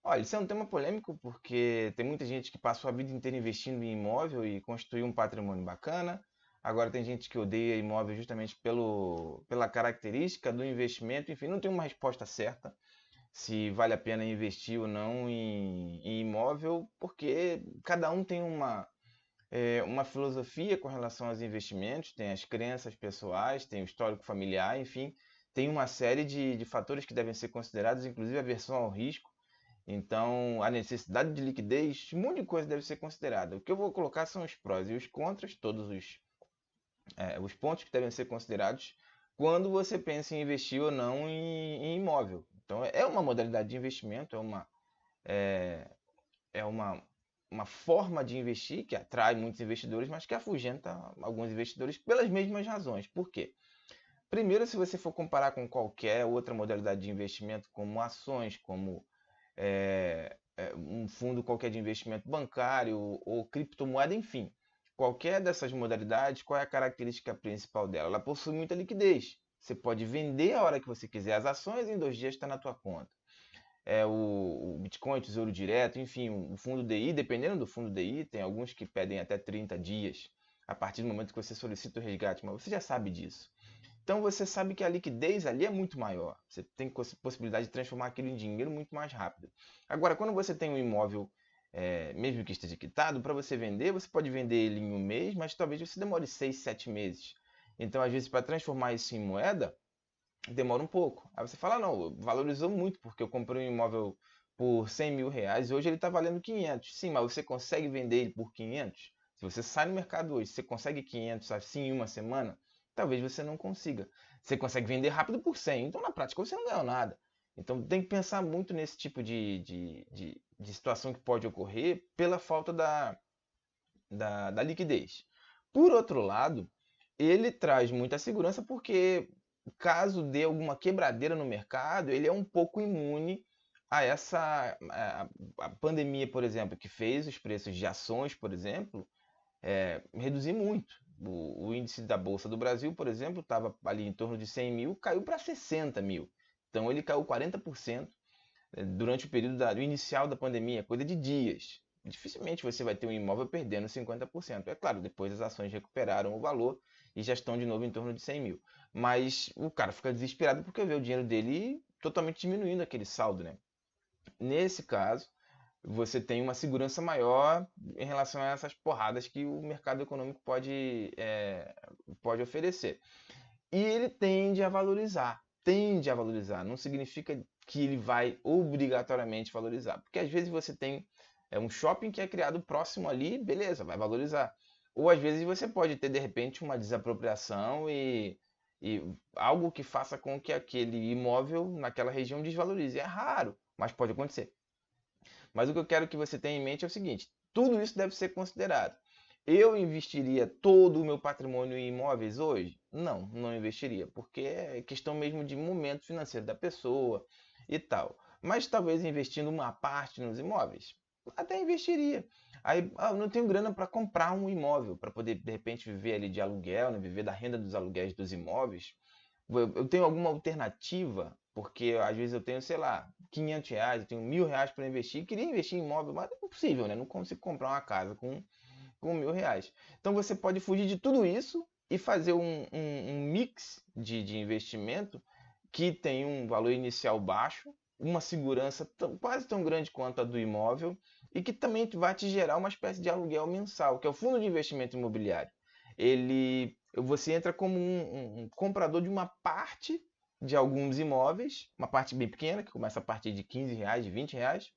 Olha, isso é um tema polêmico porque tem muita gente que passou a vida inteira investindo em imóvel e construiu um patrimônio bacana. Agora tem gente que odeia imóvel justamente pela característica do investimento. Enfim, não tem uma resposta certa se vale a pena investir ou não em imóvel, porque cada um tem uma filosofia com relação aos investimentos, tem as crenças pessoais, tem o histórico familiar, enfim, tem uma série de fatores que devem ser considerados, inclusive a aversão ao risco. Então, a necessidade de liquidez, um monte de coisa deve ser considerada. O que eu vou colocar são os prós e os contras, todos os pontos que devem ser considerados quando você pensa em investir ou não em imóvel. Então, é uma modalidade de investimento, é uma forma de investir que atrai muitos investidores, mas que afugenta alguns investidores pelas mesmas razões. Por quê? Primeiro, se você for comparar com qualquer outra modalidade de investimento, como ações, como um fundo qualquer de investimento bancário ou criptomoeda, enfim. Qualquer dessas modalidades, qual é a característica principal dela? Ela possui muita liquidez. Você pode vender a hora que você quiser as ações e em 2 dias está na tua conta. O Bitcoin, Tesouro Direto, enfim, o fundo DI, dependendo do fundo DI, tem alguns que pedem até 30 dias a partir do momento que você solicita o resgate, mas você já sabe disso. Então você sabe que a liquidez ali é muito maior. Você tem possibilidade de transformar aquilo em dinheiro muito mais rápido. Agora, quando você tem um imóvel, mesmo que esteja quitado, para você vender, você pode vender ele em um mês, mas talvez você demore 6, 7 meses. Então, às vezes, para transformar isso em moeda, demora um pouco. Aí você fala, não, valorizou muito, porque eu comprei um imóvel por 100 mil reais e hoje ele está valendo 500. Sim, mas você consegue vender ele por 500? Se você sai no mercado hoje, você consegue 500 assim em uma semana? Talvez você não consiga. Você consegue vender rápido por 100, então na prática você não ganhou nada. Então tem que pensar muito nesse tipo de situação que pode ocorrer pela falta da liquidez. Por outro lado, ele traz muita segurança porque, caso dê alguma quebradeira no mercado, ele é um pouco imune a essa a pandemia, por exemplo, que fez os preços de ações, por exemplo, reduzir muito. O índice da Bolsa do Brasil, por exemplo, estava ali em torno de 100 mil, caiu para 60 mil. Então ele caiu 40% durante o período inicial da pandemia, coisa de dias. Dificilmente você vai ter um imóvel perdendo 50%. É claro, depois as ações recuperaram o valor e já estão de novo em torno de 100 mil. Mas o cara fica desesperado porque vê o dinheiro dele totalmente diminuindo aquele saldo, né? Nesse caso, você tem uma segurança maior em relação a essas porradas que o mercado econômico pode oferecer. E ele tende a valorizar. Não significa que ele vai obrigatoriamente valorizar, porque às vezes você tem um shopping que é criado próximo ali, beleza, vai valorizar. Ou às vezes você pode ter de repente uma desapropriação e algo que faça com que aquele imóvel naquela região desvalorize. É raro, mas pode acontecer. Mas o que eu quero que você tenha em mente é o seguinte: tudo isso deve ser considerado. Eu investiria todo o meu patrimônio em imóveis hoje? Não, não investiria, porque é questão mesmo de momento financeiro da pessoa e tal. Mas talvez investindo uma parte nos imóveis, até investiria. Aí eu não tenho grana para comprar um imóvel, para poder de repente viver ali de aluguel, né, viver da renda dos aluguéis dos imóveis. Eu tenho alguma alternativa, porque às vezes eu tenho, sei lá, 500 reais, eu tenho 1.000 reais para investir, queria investir em imóvel, mas é impossível, né? Não consigo comprar uma casa com 1.000 reais. Então você pode fugir de tudo isso e fazer um mix de investimento que tem um valor inicial baixo, uma segurança quase tão grande quanto a do imóvel e que também vai te gerar uma espécie de aluguel mensal, que é o fundo de investimento imobiliário. Você entra como um comprador de uma parte de alguns imóveis, uma parte bem pequena, que começa a partir de 15 reais, de 20 reais.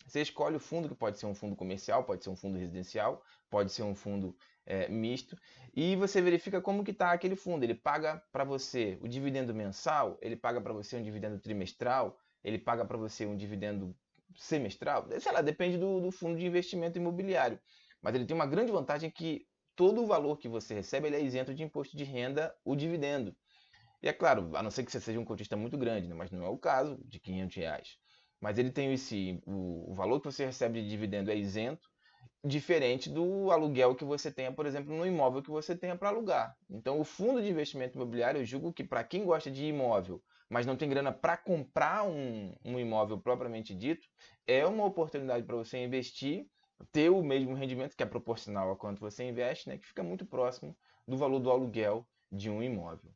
Você escolhe o fundo, que pode ser um fundo comercial, pode ser um fundo residencial, pode ser um fundo misto, e você verifica como que está aquele fundo. Ele paga para você o dividendo mensal, ele paga para você um dividendo trimestral, ele paga para você um dividendo semestral, sei lá, depende do fundo de investimento imobiliário. Mas ele tem uma grande vantagem que todo o valor que você recebe ele é isento de imposto de renda, o dividendo. E é claro, a não ser que você seja um cotista muito grande, né? Mas não é o caso de 500 reais. Mas ele tem o valor que você recebe de dividendo é isento, diferente do aluguel que você tenha, por exemplo, no imóvel que você tenha para alugar. Então, o fundo de investimento imobiliário, eu julgo que para quem gosta de imóvel, mas não tem grana para comprar um imóvel propriamente dito, é uma oportunidade para você investir, ter o mesmo rendimento que é proporcional a quanto você investe, né, que fica muito próximo do valor do aluguel de um imóvel.